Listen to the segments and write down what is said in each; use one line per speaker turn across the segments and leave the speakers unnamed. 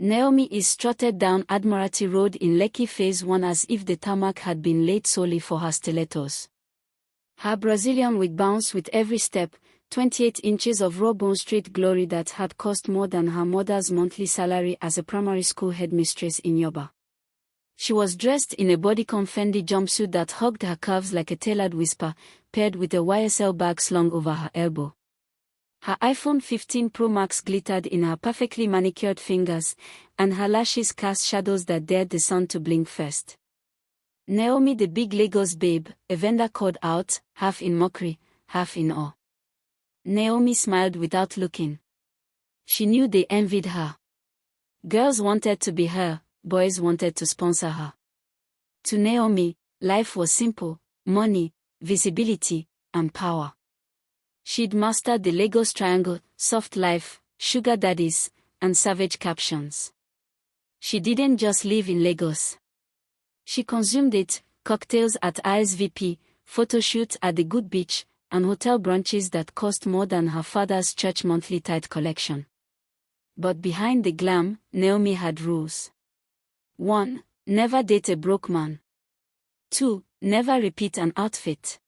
Naomi is strutted down Admiralty Road in Lekki Phase 1 as if the tarmac had been laid solely for her stilettos. Her Brazilian wig bounced with every step, 28 inches of raw bone straight glory that had cost more than her mother's monthly salary as a primary school headmistress in Yoba. She was dressed in a bodycon Fendi jumpsuit that hugged her calves like a tailored whisper, paired with a YSL bag slung over her elbow. Her iPhone 15 Pro Max glittered in her perfectly manicured fingers, and her lashes cast shadows that dared the sun to blink first. Naomi, the big Lagos babe, a vendor called out, half in mockery, half in awe. Naomi smiled without looking. She knew they envied her. Girls wanted to be her, boys wanted to sponsor her. To Naomi, life was simple: money, visibility, and power. She'd mastered the Lagos Triangle, soft life, sugar daddies, and savage captions. She didn't just live in Lagos. She consumed it: cocktails at ISVP, photoshoots at the Good Beach, and hotel brunches that cost more than her father's church monthly tithe collection. But behind the glam, Naomi had rules. 1. Never date a broke man. 2. Never repeat an outfit.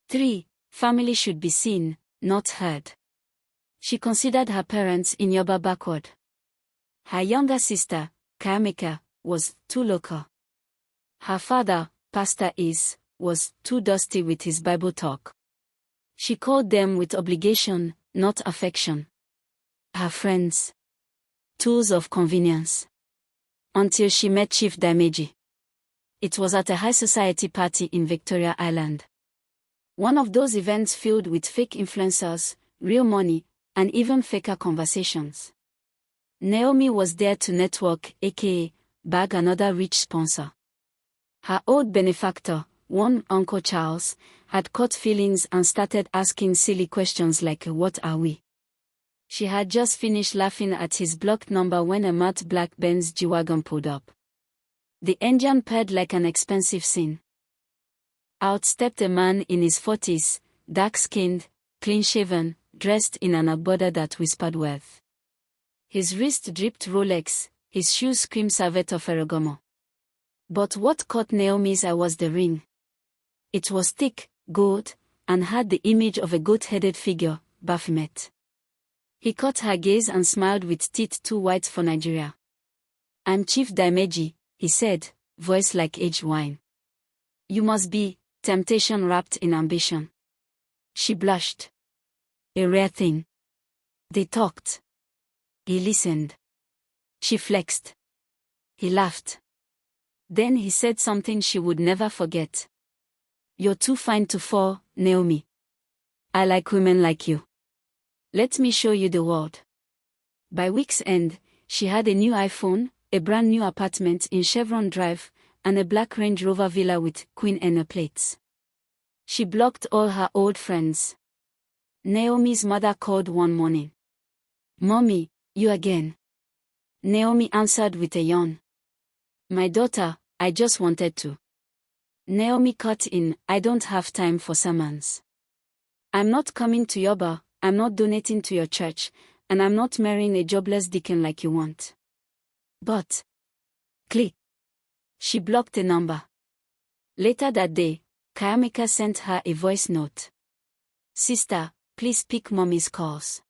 3. Family should be seen, not heard. She considered her parents in Yoba backward. Her younger sister, Kayamika, was too local. Her father, Pastor Is, was too dusty with his Bible talk. She called them with obligation, not affection. Her friends, tools of convenience. Until she met Chief Dameji. It was at a high society party in Victoria Island. One of those events filled with fake influencers, real money, and even faker conversations. Naomi was there to network, aka bag another rich sponsor. Her old benefactor, one Uncle Charles, had caught feelings and started asking silly questions like, "What are we?" She had just finished laughing at his blocked number when a matte black Benz G-Wagon pulled up. The engine purred like an expensive sin. Out stepped a man in his 40s, dark-skinned, clean-shaven, dressed in an agbada that whispered wealth. His wrist dripped Rolex, his shoes screamed Salvetto Ferragamo. But what caught Naomi's eye was the ring. It was thick, gold, and had the image of a goat-headed figure, Baphomet. He caught her gaze and smiled with teeth too white for Nigeria. "I'm Chief Dameji," he said, voice like aged wine. "You must be temptation wrapped in ambition." She blushed. A rare thing. They talked. He listened. She flexed. He laughed. Then he said something she would never forget. "You're too fine to fall, Naomi. I like women like you. Let me show you the world." By week's end, she had a new iPhone, a brand new apartment in Chevron Drive, and a black Range Rover villa with Queen Anne plates. She blocked all her old friends. Naomi's mother called one morning. "Mommy, you again?" Naomi answered with a yawn. "My daughter, I just wanted to." Naomi cut in, "I don't have time for sermons. I'm not coming to Yoba, I'm not donating to your church, and I'm not marrying a jobless deacon like you want." But, click. She blocked the number. Later that day, Kayamika sent her a voice note. "Sister, please pick Mommy's calls.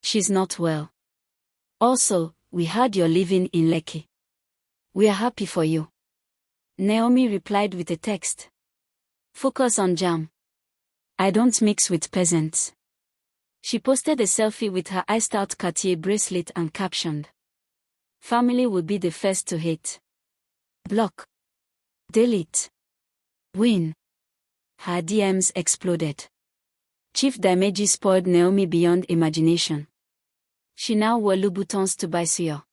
She's not well. Also, we heard you're living in Lekki. We are happy for you." Naomi replied with a text. "Focus on jam. I don't mix with peasants." She posted a selfie with her iced-out Cartier bracelet and captioned, "Family will be the first to hate. Block. Delete. Win." Her DMs exploded. Chief Dameji spoiled Naomi beyond imagination. She now wore Louboutins to buy suya.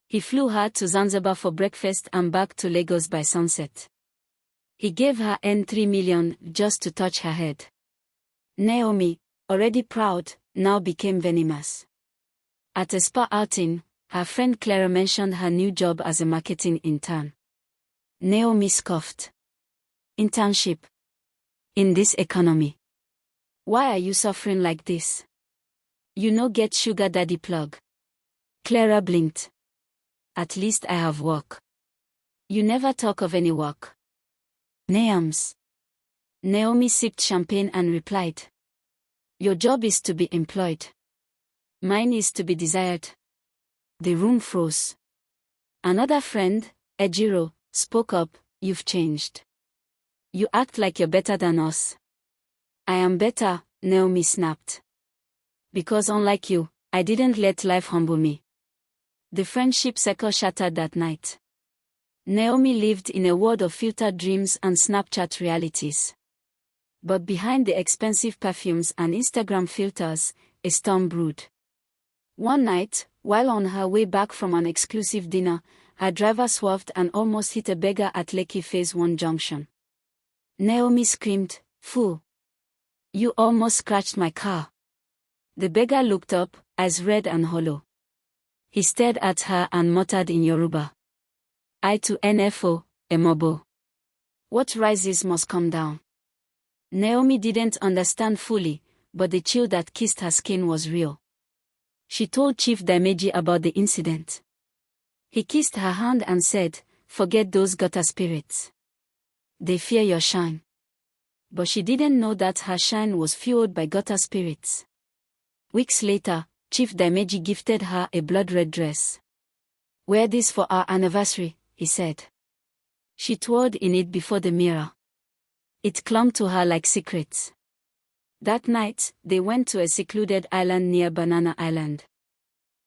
He flew her to Zanzibar for breakfast and back to Lagos by sunset. He gave her $3 million just to touch her head. Naomi, already proud, now became venomous. At a spa outing, her friend Clara mentioned her new job as a marketing intern. Naomi scoffed. "Internship? In this economy? Why are you suffering like this? You no get sugar daddy plug." Clara blinked. at least I have work. You never talk of any work. Naoms. Naomi sipped champagne and replied. Your job is to be employed. Mine is to be desired. The room froze. Another friend, Ejiro, spoke up. You've changed. You act like you're better than us. I am better, Naomi snapped. Because unlike you, I didn't let life humble me. The friendship circle shattered that night. Naomi lived in a world of filtered dreams and Snapchat realities. But behind the expensive perfumes and Instagram filters, a storm brewed. One night, while on her way back from an exclusive dinner, her driver swerved and almost hit a beggar at Lekki Phase 1 junction. Naomi screamed, "Fool! You almost scratched my car." The beggar looked up, eyes red and hollow. He stared at her and muttered in Yoruba. I to NFO, Emobo. What rises must come down. Naomi didn't understand fully, but the chill that kissed her skin was real. She told Chief Dameji about the incident. He kissed her hand and said, "Forget those gutter spirits. They fear your shine." But she didn't know that her shine was fueled by gutter spirits. Weeks later, Chief Dameji gifted her a blood-red dress. "Wear this for our anniversary," he said. She twirled in it before the mirror. It clung to her like secrets. That night, they went to a secluded island near Banana Island.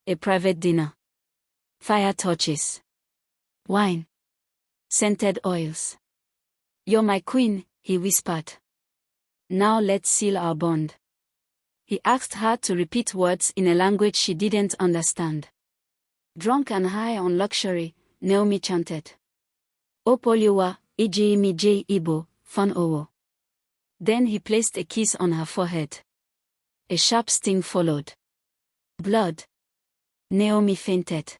A private dinner. Fire torches. Wine. Scented oils. "You're my queen," he whispered. "Now let's seal our bond." He asked her to repeat words in a language she didn't understand. Drunk and high on luxury, Naomi chanted. "Opoliwa, Ijimi J Ibo, Fun Owo." Then he placed a kiss on her forehead. A sharp sting followed. Blood. Naomi fainted.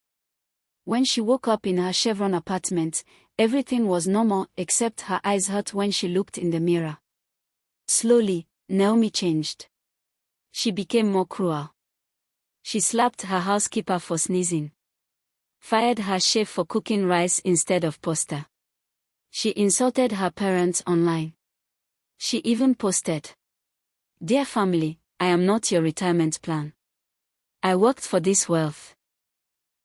When she woke up in her Chevron apartment, everything was normal except her eyes hurt when she looked in the mirror. Slowly, Naomi changed. She became more cruel. She slapped her housekeeper for sneezing. Fired her chef for cooking rice instead of pasta. She insulted her parents online. She even posted, "Dear family, I am not your retirement plan. I worked for this wealth.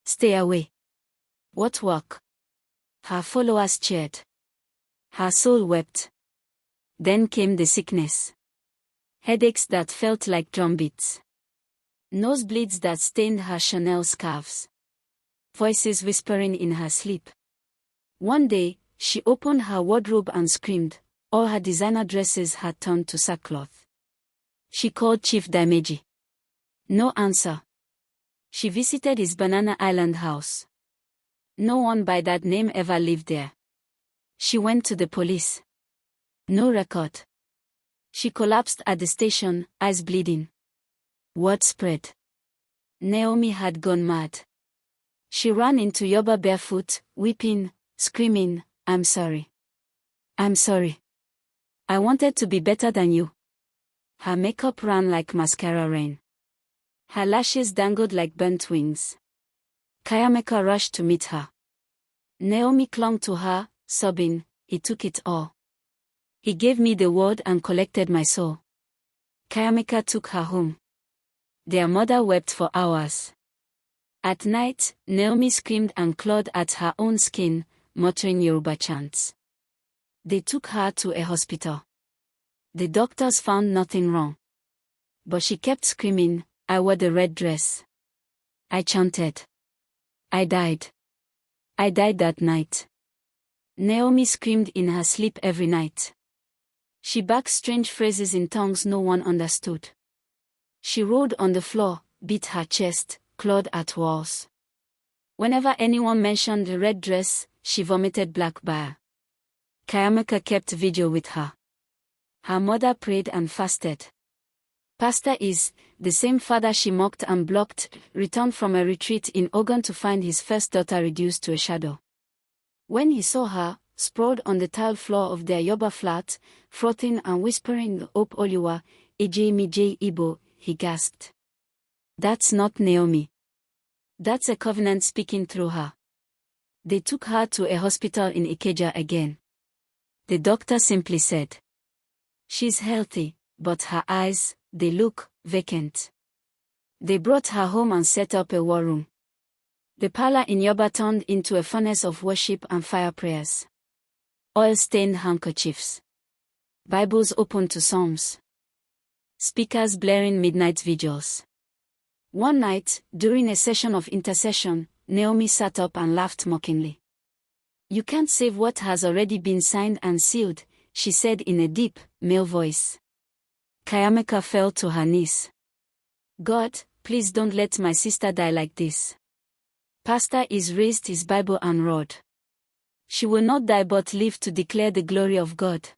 Stay away." What work? Her followers cheered. Her soul wept. Then came the sickness. Headaches that felt like drumbeats. Nosebleeds that stained her Chanel scarves. Voices whispering in her sleep. One day, she opened her wardrobe and screamed. All her designer dresses had turned to sackcloth. She called Chief Dameji. No answer. She visited his Banana Island house. No one by that name ever lived there. She went to the police. No record. She collapsed at the station, eyes bleeding. Word spread. Naomi had gone mad. She ran into Yoba barefoot, weeping, screaming, "I'm sorry. I'm sorry. I wanted to be better than you." Her makeup ran like mascara rain. Her lashes dangled like burnt wings. Kayameka rushed to meet her. Naomi clung to her, sobbing, "He took it all. He gave me the world and collected my soul." Kayameka took her home. Their mother wept for hours. At night, Naomi screamed and clawed at her own skin, muttering Yoruba chants. They took her to a hospital. The doctors found nothing wrong. But she kept screaming, "I wore the red dress. I chanted. I died. I died that night." Naomi screamed in her sleep every night. She barked strange phrases in tongues no one understood. She rolled on the floor, beat her chest, clawed at walls. Whenever anyone mentioned the red dress, she vomited black bile. Kayameka kept vigil with her. Her mother prayed and fasted. Pastor Is, the same father she mocked and blocked, returned from a retreat in Ogun to find his first daughter reduced to a shadow. When he saw her, sprawled on the tile floor of their Yoba flat, frothing and whispering "Op Oluwa, Ejimi J Ibo," he gasped. "That's not Naomi. That's a covenant speaking through her." They took her to a hospital in Ikeja again. The doctor simply said, "She's healthy, but her eyes, they look vacant." They brought her home and set up a war room. The parlor in Yoba turned into a furnace of worship and fire prayers. Oil-stained handkerchiefs. Bibles open to Psalms. Speakers blaring midnight vigils. One night, during a session of intercession, Naomi sat up and laughed mockingly. "You can't save what has already been signed and sealed," she said in a deep, male voice. Kayameka fell to her knees. "God, please don't let my sister die like this." Pastor Is raised his Bible and roared. "She will not die but live to declare the glory of God."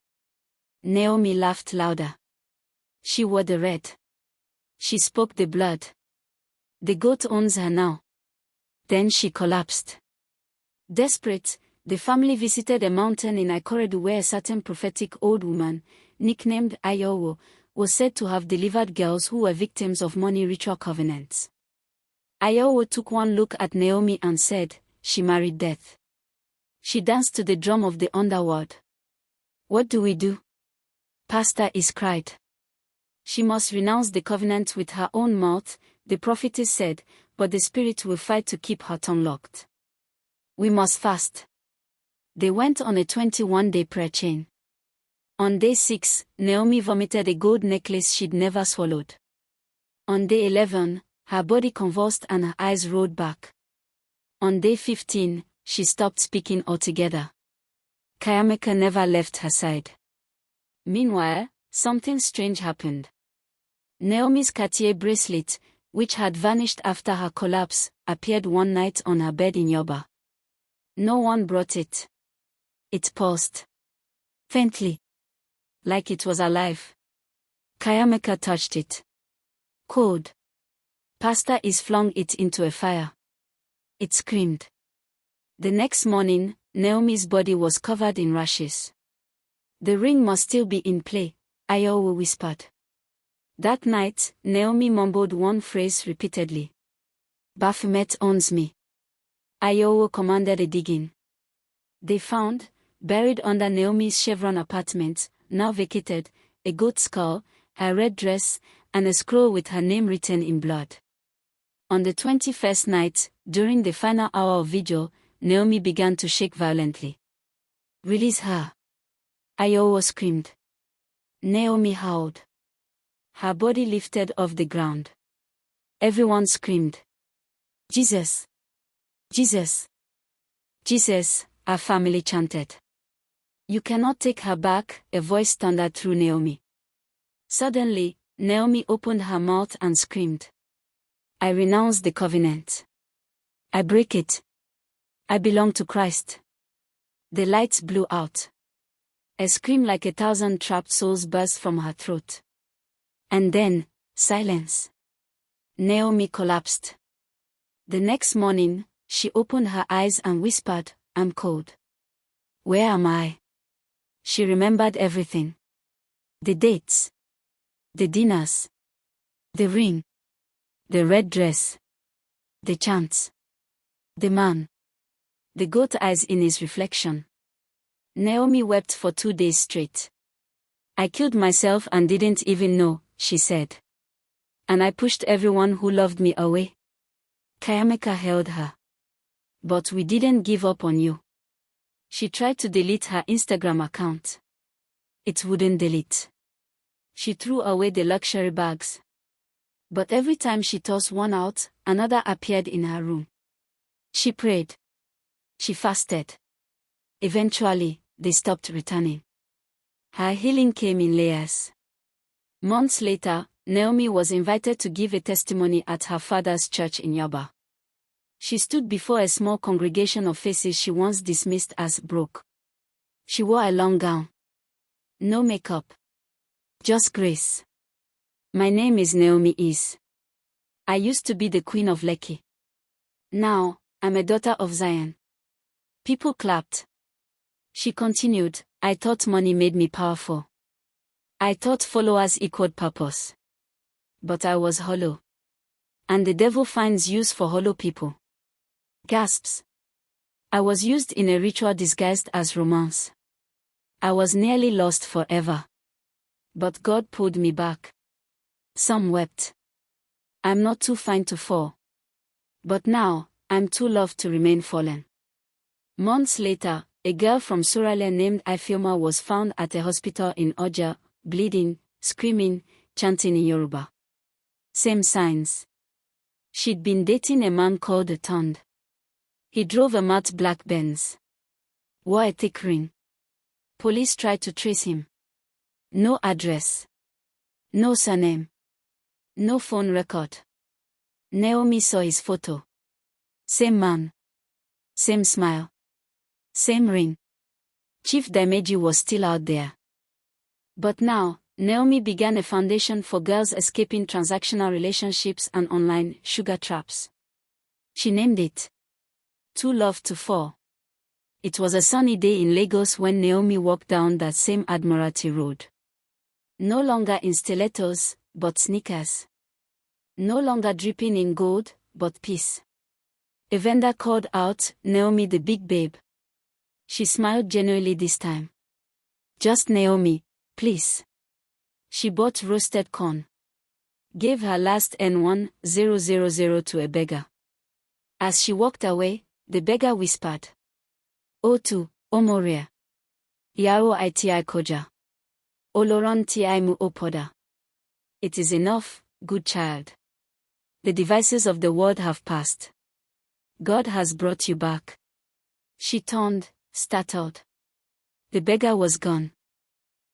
Naomi laughed louder. "She wore the red. She spoke the blood. The goat owns her now." Then she collapsed. Desperate, the family visited a mountain in Ikoredu where a certain prophetic old woman, nicknamed Ayowo, was said to have delivered girls who were victims of money ritual covenants. Ayowo took one look at Naomi and said, "She married death." She danced to the drum of the underworld. "What do we do?" Pastor Is cried. "She must renounce the covenant with her own mouth," the prophetess said, "but the spirit will fight to keep her tongue locked. We must fast." They went on a 21-day prayer chain. On day 6, Naomi vomited a gold necklace she'd never swallowed. On day 11, her body convulsed and her eyes rolled back. On day 15, she stopped speaking altogether. Kayameka never left her side. Meanwhile, something strange happened. Naomi's Cartier bracelet, which had vanished after her collapse, appeared one night on her bed in Yoba. No one brought it. It pulsed. Faintly. Like it was alive. Kayameka touched it. Cold. Pastor Is flung it into a fire. It screamed. The next morning, Naomi's body was covered in rashes. "The ring must still be in play," Ayowo whispered. That night, Naomi mumbled one phrase repeatedly. "Baphomet owns me." Ayowo commanded a digging. They found, buried under Naomi's Chevron apartment, now vacated, a goat skull, her red dress, and a scroll with her name written in blood. On the 21st night, during the final hour of vigil, Naomi began to shake violently. "Release her!" Ayowo screamed. Naomi howled. Her body lifted off the ground. Everyone screamed. "Jesus! Jesus! Jesus!" our family chanted. "You cannot take her back," a voice thundered through Naomi. Suddenly, Naomi opened her mouth and screamed. "I renounce the covenant. I break it. I belong to Christ." The lights blew out. A scream like 1,000 trapped souls burst from her throat. And then, silence. Naomi collapsed. The next morning, she opened her eyes and whispered, "I'm cold. Where am I?" She remembered everything. The dates. The dinners. The ring. The red dress. The chants. The man. The goat eyes in his reflection. Naomi wept for 2 days straight. "I killed myself and didn't even know," she said. "And I pushed everyone who loved me away." Kayameka held her. "But we didn't give up on you." She tried to delete her Instagram account. It wouldn't delete. She threw away the luxury bags. But every time she tossed one out, another appeared in her room. She prayed. She fasted. Eventually, they stopped returning. Her healing came in layers. Months later, Naomi was invited to give a testimony at her father's church in Yoba. She stood before a small congregation of faces she once dismissed as broke. She wore a long gown. No makeup. Just grace. "My name is Naomi Is. I used to be the queen of Lekki. Now, I'm a daughter of Zion." People clapped. She continued, "I thought money made me powerful. I thought followers equaled purpose. But I was hollow. And the devil finds use for hollow people." Gasps. I was used in a ritual disguised as romance. I was nearly lost forever. But God pulled me back. Some wept. I'm not too fine to fall. But now, I'm too loved to remain fallen. Months later, a girl from Sorale named Ifeoma was found at a hospital in Oja, bleeding, screaming, chanting in Yoruba. Same signs. She'd been dating a man called Etond. He drove a matte black Benz. Wore a thick ring. Police tried to trace him. No address. No surname. No phone record. Naomi saw his photo. Same man. Same smile. Same ring. Chief Daimeji was still out there. But now, Naomi began a foundation for girls escaping transactional relationships and online sugar traps. She named it Too Loved to Fall. It was a sunny day in Lagos when Naomi walked down that same Admiralty Road. No longer in stilettos, but sneakers. No longer dripping in gold, but peace. A vendor called out, "Naomi the big babe." She smiled genuinely this time. "Just Naomi, please." She bought roasted corn. Gave her last N1000 to a beggar. As she walked away, the beggar whispered, "Otu, Omoria. Yaro iti koja. Oloron tiaimu opoda." It is enough, good child. The devices of the world have passed. God has brought you back. She turned, startled. The beggar was gone.